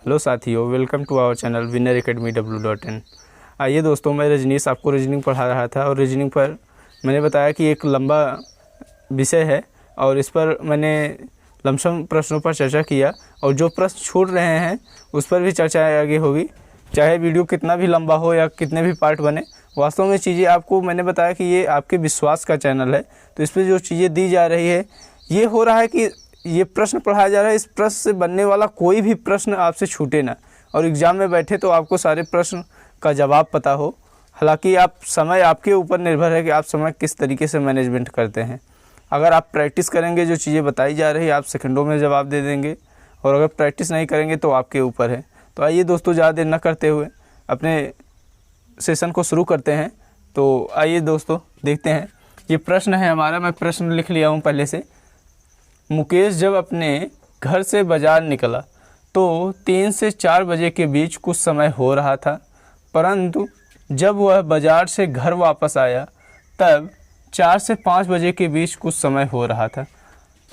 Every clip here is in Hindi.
हेलो साथियों, welcome to our channel winner academy w.in। आइए दोस्तों, मैं रजनीश आपको रीजनिंग पढ़ा रहा था और रीजनिंग पर मैंने बताया कि एक लंबा विषय है और इस पर मैंने लमसम प्रश्नों पर चर्चा किया और जो प्रश्न छूट रहे हैं उस पर भी चर्चा आगे होगी। चाहे वीडियो कितना भी लंबा हो या कितने भी पार्ट बने, वास्तव में चीज़ें आपको मैंने बताया कि ये आपके विश्वास का चैनल है, तो इस पर जो चीज़ें दी जा रही है ये हो रहा है कि ये प्रश्न पढ़ाया जा रहा है। इस प्रश्न से बनने वाला कोई भी प्रश्न आपसे छूटे ना और एग्ज़ाम में बैठे तो आपको सारे प्रश्न का जवाब पता हो। हालांकि आप समय आपके ऊपर निर्भर है कि आप समय किस तरीके से मैनेजमेंट करते हैं। अगर आप प्रैक्टिस करेंगे, जो चीज़ें बताई जा रही है आप सेकंडों में जवाब दे देंगे, और अगर प्रैक्टिस नहीं करेंगे तो आपके ऊपर है। तो आइए दोस्तों, ज़्यादा देर न करते हुए अपने सेशन को शुरू करते हैं। तो आइए दोस्तों देखते हैं। ये प्रश्न है हमारा, मैं प्रश्न लिख लिया हूँ पहले से। मुकेश जब अपने घर से बाज़ार निकला तो 3 से 4 बजे के बीच कुछ समय हो रहा था, परंतु जब वह बाज़ार से घर वापस आया तब 4 से 5 बजे के बीच कुछ समय हो रहा था।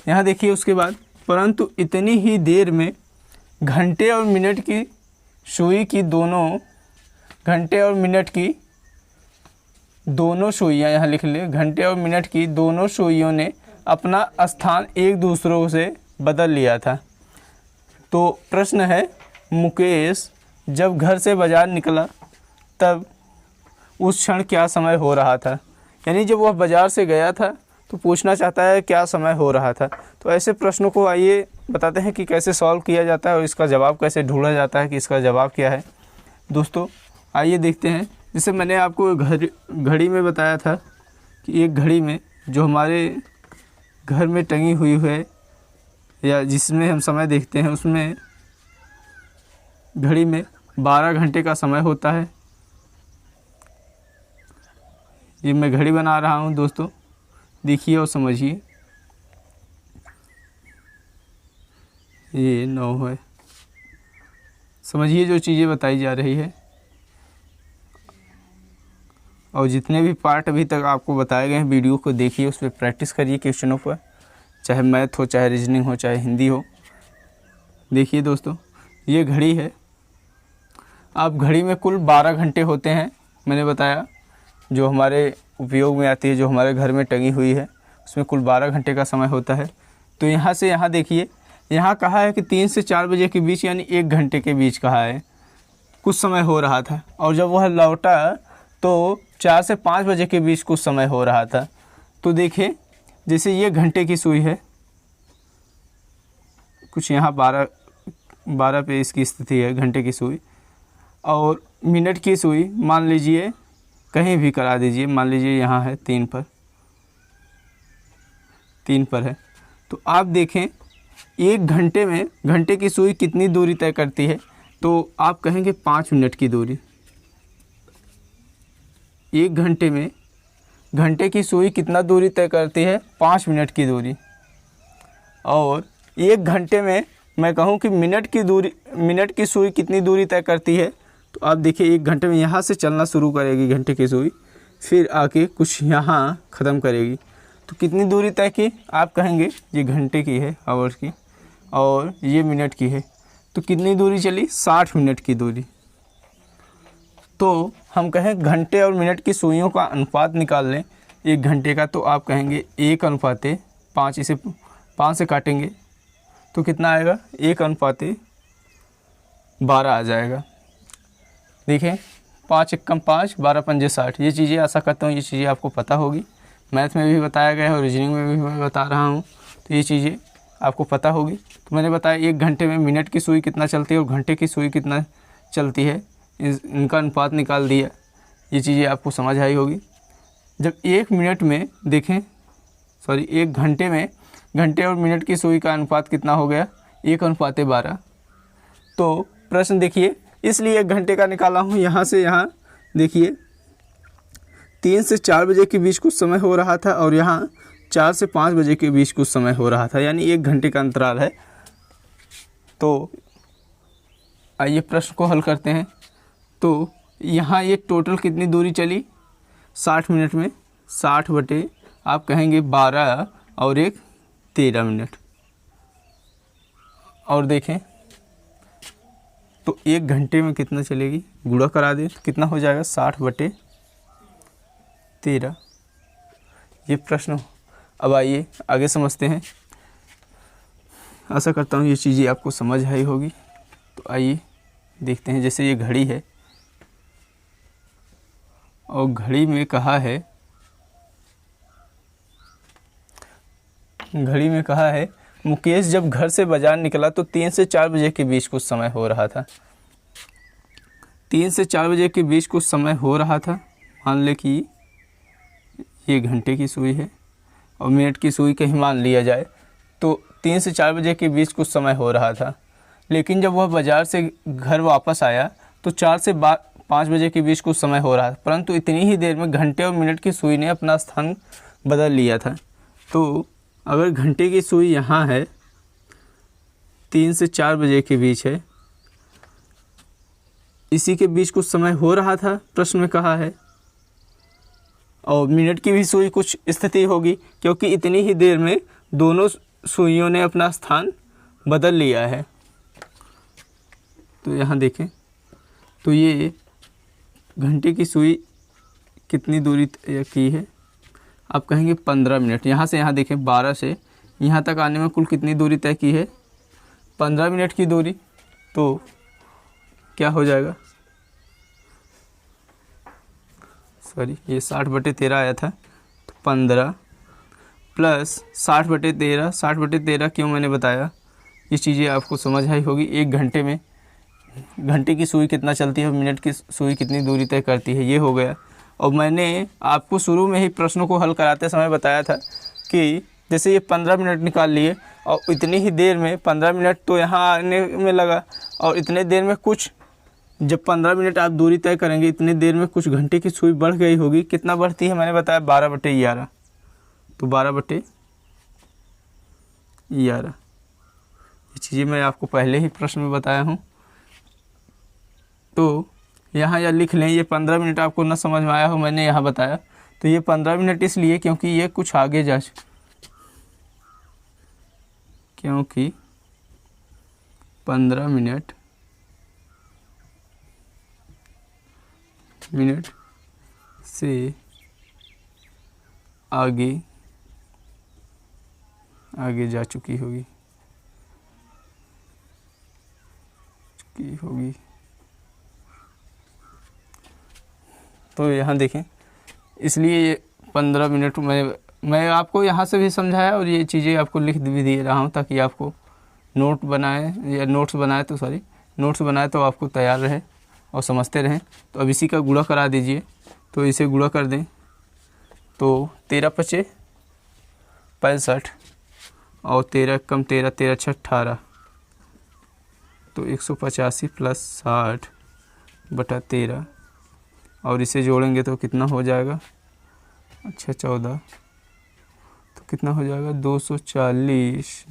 यहाँ देखिए उसके बाद, परंतु इतनी ही देर में घंटे और मिनट की सुई की दोनों सुइयाँ, यहाँ लिख ले, घंटे और मिनट की दोनों सुइयों ने अपना स्थान एक दूसरों से बदल लिया था। तो प्रश्न है, मुकेश जब घर से बाज़ार निकला तब उस क्षण क्या समय हो रहा था। यानी जब वह बाज़ार से गया था तो पूछना चाहता है क्या समय हो रहा था। तो ऐसे प्रश्नों को आइए बताते हैं कि कैसे सॉल्व किया जाता है और इसका जवाब कैसे ढूंढा जाता है कि इसका जवाब क्या है। दोस्तों आइए देखते हैं। जैसे मैंने आपको घड़ी में बताया था कि एक घड़ी में जो हमारे घर में टंगी हुई है या जिसमें हम समय देखते हैं, उसमें घड़ी में 12 घंटे का समय होता है। ये मैं घड़ी बना रहा हूँ दोस्तों, देखिए और समझिए। ये 9 है, समझिए जो चीज़ें बताई जा रही है। और जितने भी पार्ट अभी तक आपको बताए गए हैं, वीडियो को देखिए, उस पर प्रैक्टिस करिए क्वेश्चनों पर, चाहे मैथ हो, चाहे रीजनिंग हो, चाहे हिंदी हो। देखिए दोस्तों, ये घड़ी है। अब घड़ी में कुल 12 घंटे होते हैं, मैंने बताया, जो हमारे उपयोग में आती है, जो हमारे घर में टंगी हुई है, उसमें कुल 12 घंटे का समय होता है। तो यहाँ से यहाँ देखिए, यहाँ कहा है कि 3 से 4 बजे के बीच, यानी 1 घंटे के बीच कहा है कुछ समय हो रहा था, और जब वह लौटा तो 4 से 5 बजे के बीच कुछ समय हो रहा था। तो देखिए, जैसे ये घंटे की सुई है, कुछ यहाँ 12 पे इसकी स्थिति है घंटे की सुई, और मिनट की सुई मान लीजिए कहीं भी करा दीजिए, मान लीजिए यहाँ है 3 पर है। तो आप देखें 1 घंटे में घंटे की सुई कितनी दूरी तय करती है, तो आप कहेंगे 5 मिनट की दूरी। 1 घंटे में घंटे की सुई कितना दूरी तय करती है, 5 मिनट की दूरी। और 1 घंटे में मैं कहूँ कि मिनट की सुई कितनी दूरी तय करती है, तो आप देखिए 1 घंटे में यहाँ से चलना शुरू करेगी घंटे की सुई, फिर आके कुछ यहाँ ख़त्म करेगी। तो कितनी दूरी तय की, आप कहेंगे ये घंटे की है, आवर्स की, और ये मिनट की है, तो कितनी दूरी चली, 60 मिनट की दूरी। तो हम कहें घंटे और मिनट की सुइयों का अनुपात निकाल लें 1 घंटे का, तो आप कहेंगे 1:5। इसे 5 से काटेंगे तो कितना आएगा, 1:12 आ जाएगा। देखें, 5 × 5 12 × 5 60। ये चीज़ें आशा करता हूँ ये चीज़ें आपको पता होगी, मैथ में भी बताया गया है और रीजनिंग में भी मैं बता रहा हूँ, तो ये चीज़ें आपको पता होगी। तो मैंने बताया 1 घंटे में मिनट की सुई कितना चलती है और घंटे की सुई कितना चलती है, इनका अनुपात निकाल दिया। ये चीज़ें आपको समझ आई होगी। जब 1 मिनट में देखें, 1 घंटे में घंटे और मिनट की सुई का अनुपात कितना हो गया, 1:12। तो प्रश्न देखिए, इसलिए 1 घंटे का निकाला हूँ। यहाँ से यहाँ देखिए 3 से 4 बजे के बीच कुछ समय हो रहा था और यहाँ 4 से 5 बजे के बीच कुछ समय हो रहा था, यानी 1 घंटे का अंतराल है। तो आइए प्रश्न को हल करते हैं। तो यहाँ ये टोटल कितनी दूरी चली, 60 मिनट में 60 बटे आप कहेंगे 12 और 1 13 मिनट। और देखें तो 1 घंटे में कितना चलेगी, गुणा करा दें तो कितना हो जाएगा 60/13। ये प्रश्न। अब आइए आगे समझते हैं। आशा करता हूँ ये चीज़ें आपको समझ आई होगी। तो आइए देखते हैं। जैसे ये घड़ी है और घड़ी में कहा है मुकेश जब घर से बाजार निकला तो 3 से 4 बजे के बीच कुछ समय हो रहा था। 3 से 4 बजे के बीच कुछ समय हो रहा था। मान ले कि ये घंटे की सुई है और मिनट की सुई कहीं मान लिया जाए, तो 3 से 4 बजे के बीच कुछ समय हो रहा था। लेकिन जब वह बाज़ार से घर वापस आया तो 4 से 5 बजे के बीच कुछ समय हो रहा था, परंतु इतनी ही देर में घंटे और मिनट की सुई ने अपना स्थान बदल लिया था। तो अगर घंटे की सुई यहाँ है, 3 से 4 बजे के बीच है, इसी के बीच कुछ समय हो रहा था प्रश्न में कहा है, और मिनट की भी सुई कुछ स्थिति होगी क्योंकि इतनी ही देर में दोनों सुइयों ने अपना स्थान बदल लिया है। तो यहाँ देखें तो ये घंटे की सुई कितनी दूरी तय की है, आप कहेंगे 15 मिनट। यहाँ से यहाँ देखें 12 से यहाँ तक आने में कुल कितनी दूरी तय की है, 15 मिनट की दूरी। तो क्या हो जाएगा, सॉरी ये 60/13 आया था, तो 15 प्लस 60/13। 60/13 क्यों मैंने बताया, ये चीज़ें आपको समझ आई होगी। 1 घंटे में घंटे की सुई कितना चलती है, मिनट की सुई कितनी दूरी तय करती है, ये हो गया। और मैंने आपको शुरू में ही प्रश्नों को हल कराते समय बताया था कि जैसे ये 15 मिनट निकाल लिए और इतनी ही देर में 15 मिनट तो यहाँ आने में लगा, और इतने देर में कुछ, जब 15 मिनट आप दूरी तय करेंगे इतनी देर में कुछ घंटे की सुई बढ़ गई होगी। कितना बढ़ती है मैंने बताया 12/11। तो 12/11 ये चीज़ें मैं आपको पहले ही प्रश्न में बताया हूँ। तो यहाँ या लिख लें, ये 15 मिनट आपको ना समझ में आया हो, मैंने यहाँ बताया। तो ये 15 मिनट इसलिए क्योंकि ये कुछ आगे क्योंकि 15 मिनट से आगे जा चुकी होगी तो यहाँ देखें, इसलिए ये 15 मिनट मैं आपको यहाँ से भी समझाया और ये चीज़ें आपको लिख भी दे रहा हूँ ताकि आपको नोट्स बनाए तो आपको तैयार रहे और समझते रहें। तो अब इसी का गुणा करा दीजिए। तो इसे गुणा कर दें तो 13×5 = 65 और 13 कम 13, 13 × 6 = 18। तो 185 + 60/13 और इसे जोड़ेंगे तो कितना हो जाएगा, अच्छा 14। तो कितना हो जाएगा 245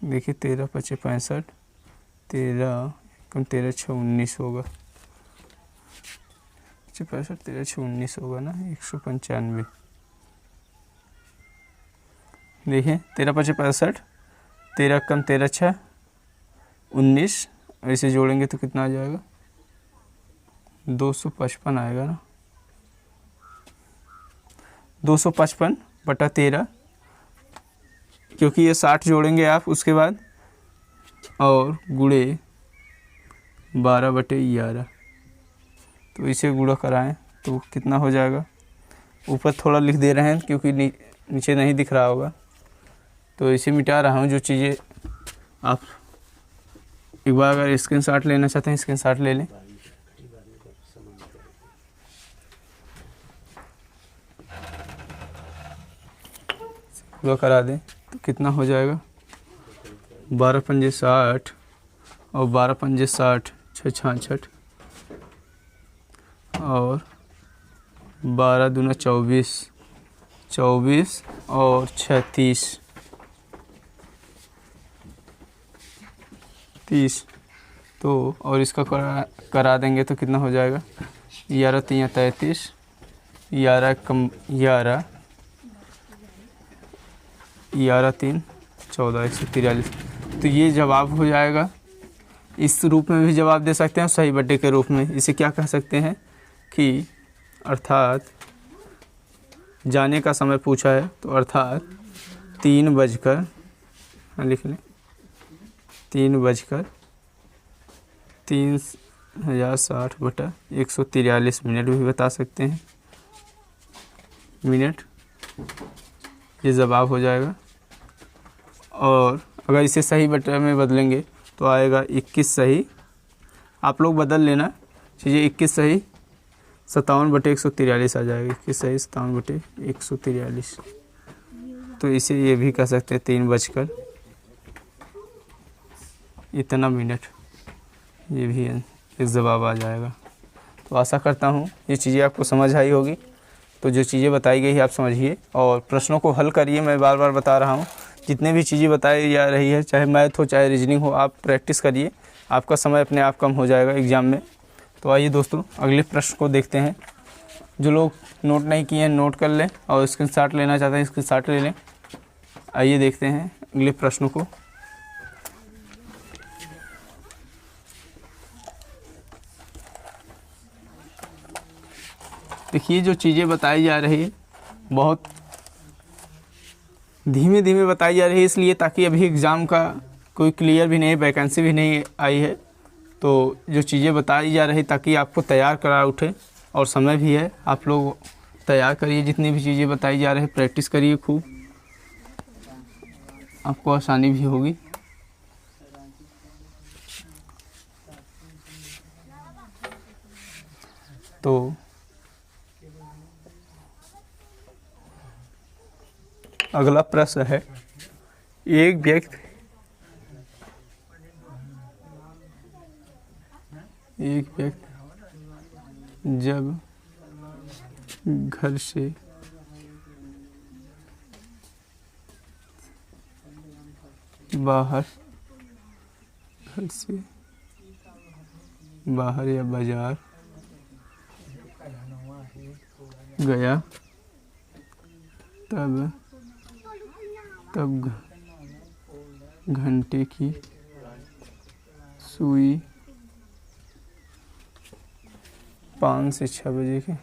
देखिए 13×5 = 65, 13 कम 13 × 6 = 19 होगा। 65 13 × 6 = 19 होगा ना, 195। देखिए 13×5 = 65, 13 कम 13 × 6 = 19। ऐसे जोड़ेंगे तो कितना आ जाएगा 255 आएगा ना, 255/13 क्योंकि ये 60 जोड़ेंगे आप उसके बाद और गुणे 12/11। तो इसे गुणा कराएं तो कितना हो जाएगा, ऊपर थोड़ा लिख दे रहे हैं क्योंकि नीचे नहीं दिख रहा होगा, तो इसे मिटा रहा हूँ। जो चीज़ें आप एक बार अगर स्क्रीनशॉट लेना चाहते हैं स्क्रीनशॉट ले लें। पूरा करा दें तो कितना हो जाएगा 12×5 = 60 और 12×5 = 60, 6 × 66 और 12 दूना 24, 24 और 6 = 30। तो और इसका करा देंगे तो कितना हो जाएगा 11×3 = 33, 11 कम 11 11 3 14 143। तो ये जवाब हो जाएगा। इस रूप में भी जवाब दे सकते हैं, सही बटे के रूप में। इसे क्या कह सकते हैं कि अर्थात जाने का समय पूछा है तो अर्थात 3 बजकर, लिख लें 3 बजकर 3060 बटा 143 मिनट भी बता सकते हैं, मिनट, ये जवाब हो जाएगा। और अगर इसे सही बटे में बदलेंगे तो आएगा 21 सही, आप लोग बदल लेना चीज़ें, 21 सही 57 बटे 143 आ जाएगा, 21 सही 57 बटे 143। तो इसे ये भी कह सकते हैं 3 बजकर इतना मिनट, ये भी एक जवाब आ जाएगा। तो आशा करता हूँ ये चीज़ें आपको समझ आई होगी। तो जो चीज़ें बताई गई है आप समझिए और प्रश्नों को हल करिए। मैं बार बार बता रहा हूँ, जितने भी चीज़ें बताई जा रही है, चाहे मैथ हो चाहे रीजनिंग हो, आप प्रैक्टिस करिए, आपका समय अपने आप कम हो जाएगा एग्ज़ाम में। तो आइए दोस्तों अगले प्रश्न को देखते हैं। जो लोग नोट नहीं किए हैं नोट कर लें, और स्क्रीनशॉट लेना चाहते हैं स्क्रीनशॉट ले लें। आइए देखते हैं अगले प्रश्न को। देखिए जो चीज़ें बताई जा रही है बहुत धीमे धीमे बताई जा रही है, इसलिए ताकि अभी एग्ज़ाम का कोई क्लियर भी नहीं, वैकेंसी भी नहीं आई है। तो जो चीज़ें बताई जा रही ताकि आपको तैयार करा उठे, और समय भी है, आप लोग तैयार करिए, जितनी भी चीज़ें बताई जा रही है प्रैक्टिस करिए खूब, आपको आसानी भी होगी। तो अगला प्रश्न है, एक व्यक्ति जब घर से बाहर या बाजार गया तब घंटे की सुई 5 से 6 बजे के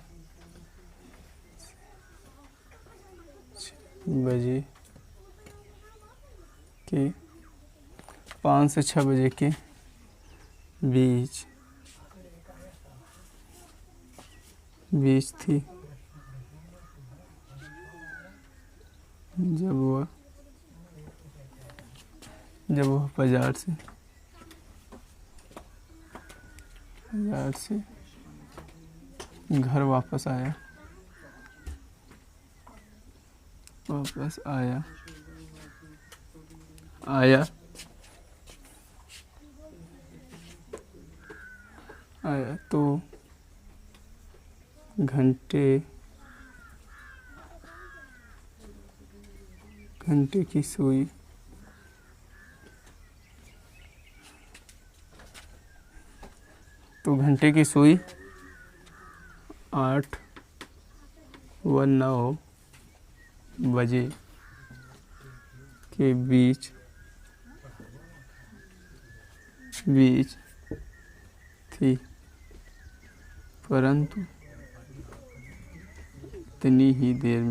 5 से 6 बजे के बीच थी, जब वह बाजार से घर वापस आया तो घंटे की सुई तो घंटे की सुई 8 व 9 बजे के बीच थी, परंतु इतनी ही देर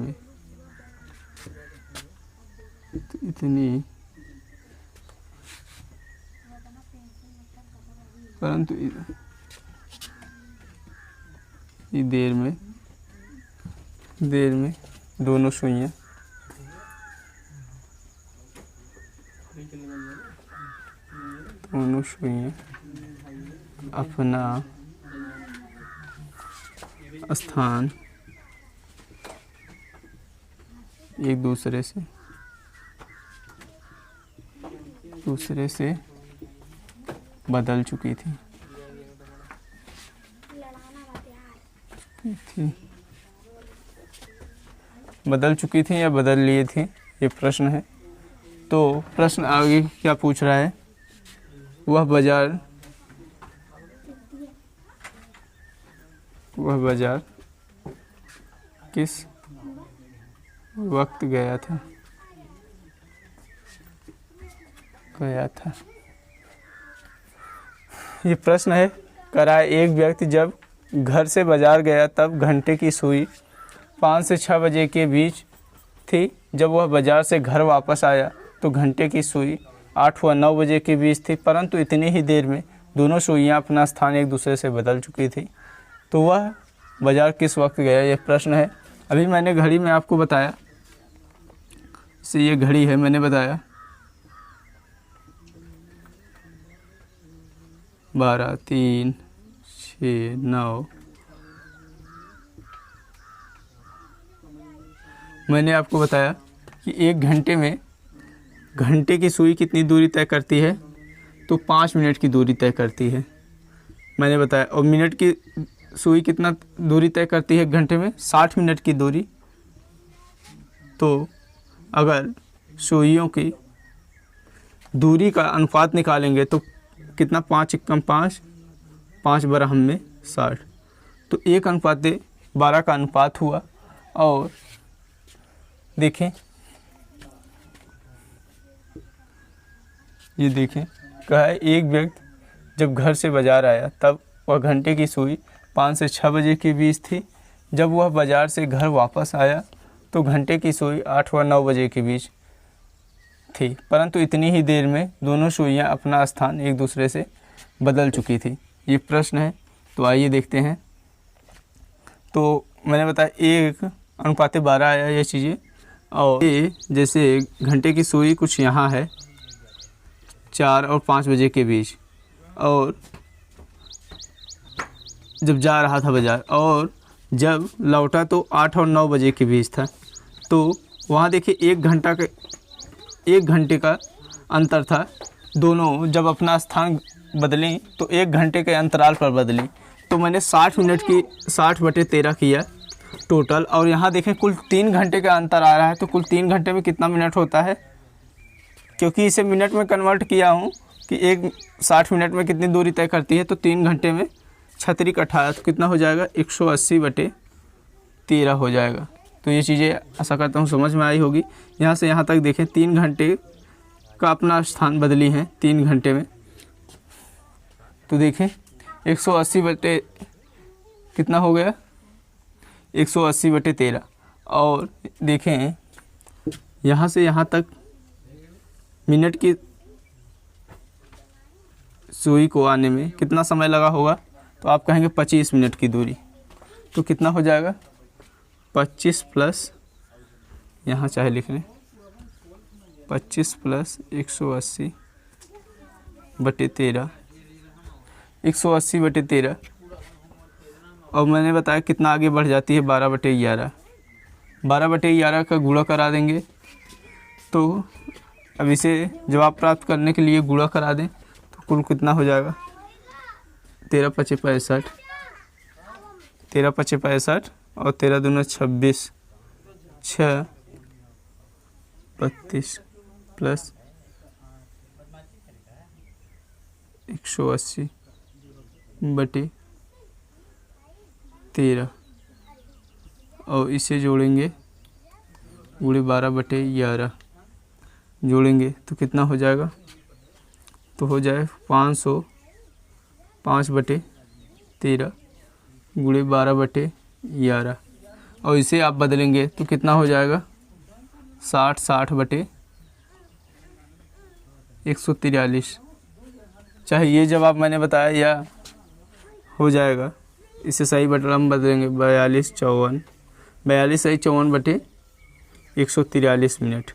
में देर में दोनों सुइयां अपना स्थान एक दूसरे से बदल चुकी थी। बदल चुकी थी या बदल लिए थे, ये प्रश्न है। तो प्रश्न आगे क्या पूछ रहा है, वह बाजार किस वक्त गया था। गया था। ये प्रश्न है, करा एक व्यक्ति जब घर से बाजार गया तब घंटे की सुई 5 से 6 बजे के बीच थी। जब वह बाजार से घर वापस आया तो घंटे की सुई 8 व 9 बजे के बीच थी, परंतु इतनी ही देर में दोनों सुइयां अपना स्थान एक दूसरे से बदल चुकी थी। तो वह बाजार किस वक्त गया? यह प्रश्न है। अभी मैंने घड़ी में आपको बताया, से ये घड़ी है, मैंने बताया 12, 3, 6, 9। मैंने आपको बताया कि एक घंटे में घंटे की सुई कितनी दूरी तय करती है, तो 5 मिनट की दूरी तय करती है, मैंने बताया। और मिनट की सुई कितना दूरी तय करती है घंटे में? 60 मिनट की दूरी। तो अगर सुइयों की दूरी का अनुपात निकालेंगे तो कितना? 5 × 5, 5 बराह में 60, तो 1:12 का अनुपात हुआ। और देखें, ये देखें, कहा है एक व्यक्ति जब घर से बाजार आया तब वह घंटे की सुई 5 से 6 बजे के बीच थी। जब वह बाजार से घर वापस आया तो घंटे की सुई 8 व 9 बजे के बीच थी, परंतु इतनी ही देर में दोनों सुइयां अपना स्थान एक दूसरे से बदल चुकी थी। ये प्रश्न है, तो आइए देखते हैं। तो मैंने बताया 1:12 आया ये चीज़ें। और ये जैसे घंटे की सुई कुछ यहाँ है 4 और 5 बजे के बीच, और जब जा रहा था बाज़ार और जब लौटा तो 8 और 9 बजे के बीच था। तो वहाँ देखिए 1 घंटे का अंतर था। दोनों जब अपना स्थान बदलें तो 1 घंटे के अंतराल पर बदली। तो मैंने 60 मिनट की 60/13 किया टोटल। और यहाँ देखें कुल 3 घंटे का अंतर आ रहा है, तो कुल 3 घंटे में कितना मिनट होता है? क्योंकि इसे मिनट में कन्वर्ट किया हूँ कि एक 60 मिनट में कितनी दूरी तय करती है, तो 3 घंटे में 36×18, तो कितना हो जाएगा? 180/13 हो जाएगा। तो ये चीज़ें आशा करता हूँ समझ में आई होगी। यहाँ से यहाँ तक देखें 3 घंटे का अपना स्थान बदली हैं 3 घंटे में। तो देखें 180 कितना हो गया? 180/13। और देखें यहाँ से यहाँ तक मिनट की सुई को आने में कितना समय लगा होगा? तो आप कहेंगे 25 मिनट की दूरी। तो कितना हो जाएगा? 25 प्लस, यहाँ चाहे लिख लें, 25 प्लस 180/13, 180/13। और मैंने बताया कितना आगे बढ़ जाती है? 12/11। 12/11 का गुणा करा देंगे। तो अब इसे जवाब प्राप्त करने के लिए गुणा करा दें तो कुल कितना हो जाएगा? 13×5 = 65, 13×5 = 65 और 13×2 = 26, 6 32 प्लस 180/13 और इसे जोड़ेंगे गुणे 12/11 जोड़ेंगे तो कितना हो जाएगा? तो हो जाए 505/13 गुणे 12/11 और इसे आप बदलेंगे तो कितना हो जाएगा? 60/143। चाहे ये जवाब मैंने बताया या हो जाएगा, इसे सही बटन हम बदलेंगे 42/54, 42 सही 54/143 मिनट।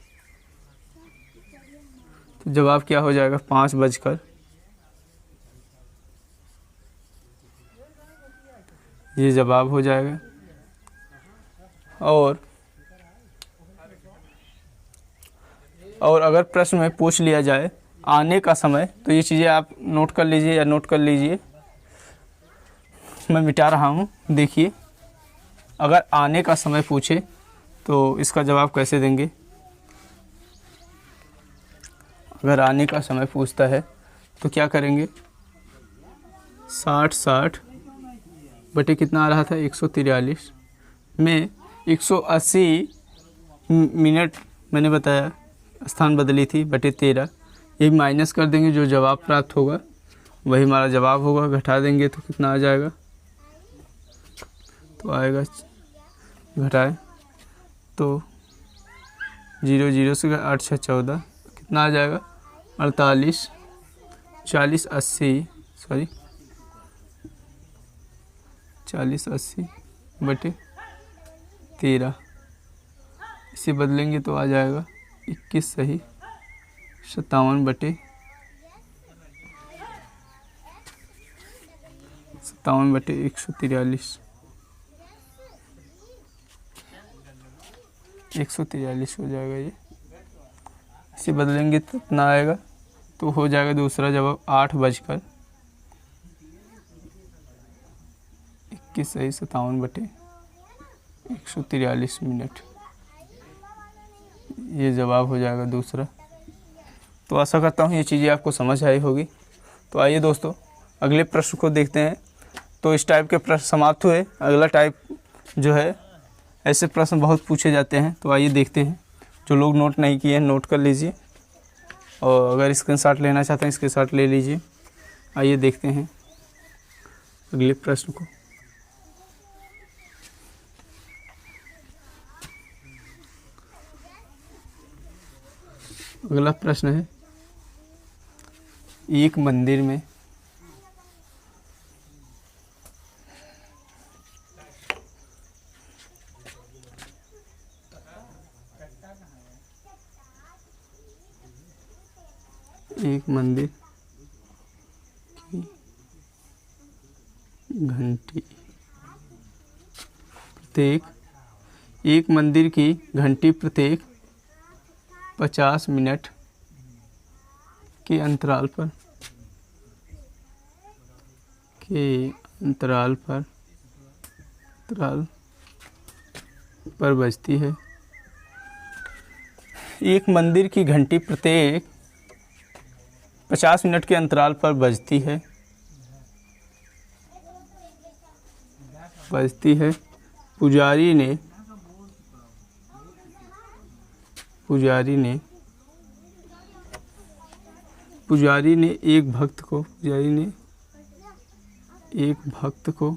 तो जवाब क्या हो जाएगा? 5 बजकर, ये जवाब हो जाएगा। और अगर प्रश्न में पूछ लिया जाए आने का समय, तो ये चीज़ें आप नोट कर लीजिए या नोट कर लीजिए, मैं मिटा रहा हूँ। देखिए, अगर आने का समय पूछे तो इसका जवाब कैसे देंगे? अगर आने का समय पूछता है तो क्या करेंगे? 60 बटे कितना आ रहा था? 143 में 180 मिनट मैंने बताया स्थान बदली थी बटे 13, ये माइनस कर देंगे, जो जवाब प्राप्त होगा वही हमारा जवाब होगा। घटा देंगे तो कितना आ जाएगा, तो आएगा, घटाए तो 0 0 से 8 6 14, कितना आ जाएगा 48 40 80 सॉरी 40 80 बटे 13, इसे बदलेंगे तो आ जाएगा 21 सही 57 बटे 143 143 हो जाएगा ये। इसे बदलेंगे तो कितना आएगा, तो हो जाएगा दूसरा जवाब 8:21 सही 57 बटे 143 मिनट, ये जवाब हो जाएगा दूसरा। तो आशा करता हूँ ये चीज़ें आपको समझ आई होगी। तो आइए दोस्तों अगले प्रश्न को देखते हैं। तो इस टाइप के प्रश्न समाप्त हुए। अगला टाइप जो है, ऐसे प्रश्न बहुत पूछे जाते हैं, तो आइए देखते हैं। जो लोग नोट नहीं किए हैं नोट कर लीजिए, और अगर स्क्रीनशॉट लेना चाहते हैं स्क्रीनशॉट ले लीजिए। आइए देखते हैं अगले प्रश्न को। अगला प्रश्न है, एक मंदिर में एक मंदिर की घंटी एक मंदिर की घंटी प्रत्येक 50 मिनट के अंतराल पर बजती है। एक मंदिर की घंटी प्रत्येक 50 मिनट के अंतराल पर बजती है। पुजारी ने एक भक्त को बताया कि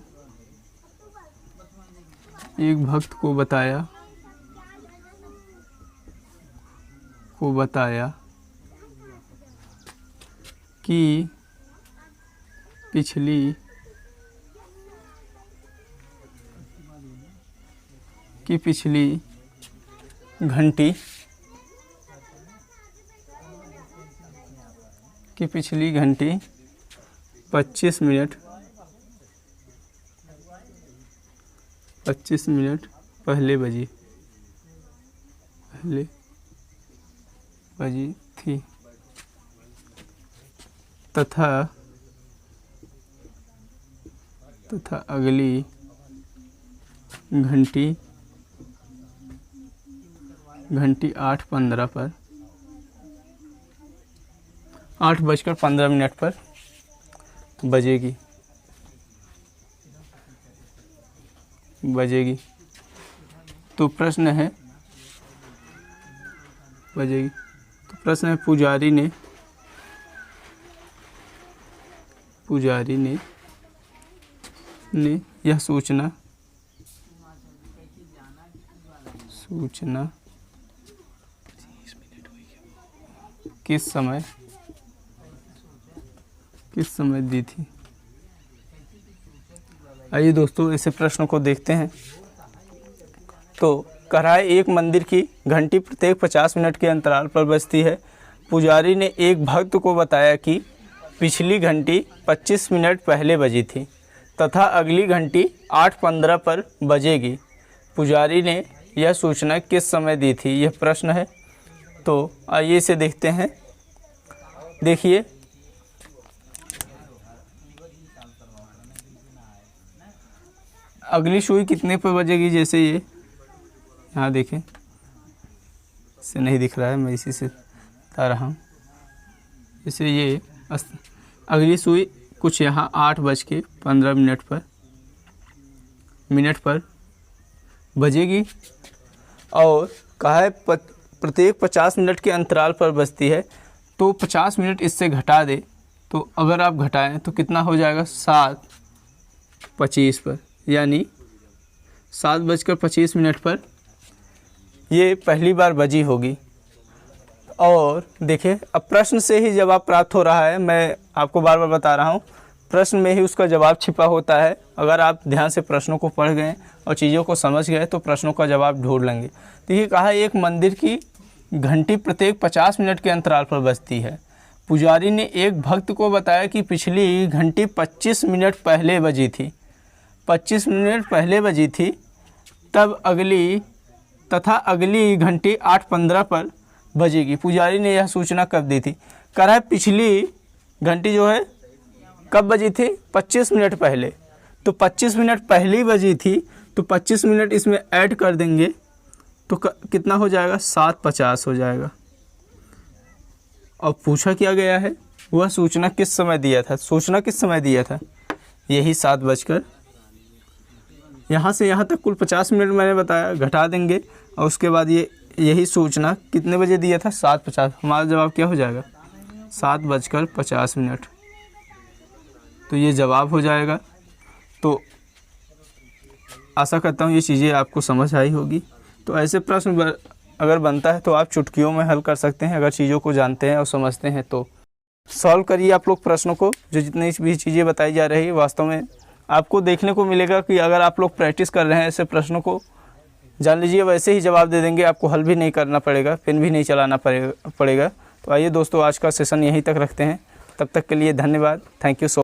पिछली घंटी 25 मिनट पहले बजी थी तथा अगली घंटी 8:15 पर 8:15 पर बजेगी। तो प्रश्न है पुजारी ने यह सूचना किस समय दी थी। आइए दोस्तों इसे प्रश्न को देखते हैं। तो कह रहा है एक मंदिर की घंटी प्रत्येक 50 मिनट के अंतराल पर बजती है। पुजारी ने एक भक्त को बताया कि पिछली घंटी 25 मिनट पहले बजी थी तथा अगली घंटी 8:15 पर बजेगी। पुजारी ने यह सूचना किस समय दी थी, यह प्रश्न है। तो आइए इसे देखते हैं। देखिए अगली सुई कितने पर बजेगी, जैसे ये यहाँ देखें, इसे नहीं दिख रहा है, मैं इसी से बता रहा हूँ। जैसे ये अगली सुई कुछ यहाँ 8:15 पर बजेगी और कहा है प्रत्येक 50 मिनट के अंतराल पर बजती है। तो 50 मिनट इससे घटा दे, तो अगर आप घटाएं तो कितना हो जाएगा 7:25 पर, यानी 7:25 पर ये पहली बार बजी होगी। और देखिए अब प्रश्न से ही जवाब प्राप्त हो रहा है, मैं आपको बार बार बता रहा हूँ, प्रश्न में ही उसका जवाब छिपा होता है। अगर आप ध्यान से प्रश्नों को पढ़ गए और चीज़ों को समझ गए तो प्रश्नों का जवाब ढूंढ लेंगे। देखिए कहा एक मंदिर की घंटी प्रत्येक 50 मिनट के अंतराल पर बजती है। पुजारी ने एक भक्त को बताया कि पिछली घंटी 25 मिनट पहले बजी थी, 25 मिनट पहले बजी थी, तब अगली घंटी 8:15 पर बजेगी। पुजारी ने यह सूचना कब दी थी? कह रहा है पिछली घंटी जो है कब बजी थी? 25 मिनट पहले। तो 25 मिनट पहले ही बजी थी, तो 25 मिनट इसमें ऐड कर देंगे तो कितना हो जाएगा? 7:50 हो जाएगा। और पूछा क्या गया है, वह सूचना किस समय दिया था? सूचना किस समय दिया था? यही 7 बजकर, यहाँ से यहाँ तक कुल 50 मिनट मैंने बताया, घटा देंगे और उसके बाद यही सूचना कितने बजे दिया था? 7:50। हमारा जवाब क्या हो जाएगा? 7:50। तो ये जवाब हो जाएगा। तो आशा करता हूँ ये चीज़ें आपको समझ आई होगी। तो ऐसे प्रश्न अगर बनता है तो आप चुटकियों में हल कर सकते हैं, अगर चीज़ों को जानते हैं और समझते हैं तो। सॉल्व करिए आप लोग प्रश्नों को, जो जितनी भी चीज़ें बताई जा रही है वास्तव में आपको देखने को मिलेगा कि अगर आप लोग प्रैक्टिस कर रहे हैं ऐसे प्रश्नों को, जान लीजिए वैसे ही जवाब दे देंगे, आपको हल भी नहीं करना पड़ेगा, पेन भी नहीं चलाना पड़ेगा। तो आइए दोस्तों, आज का सेशन यहीं तक रखते हैं। तब तक के लिए धन्यवाद। Thank you so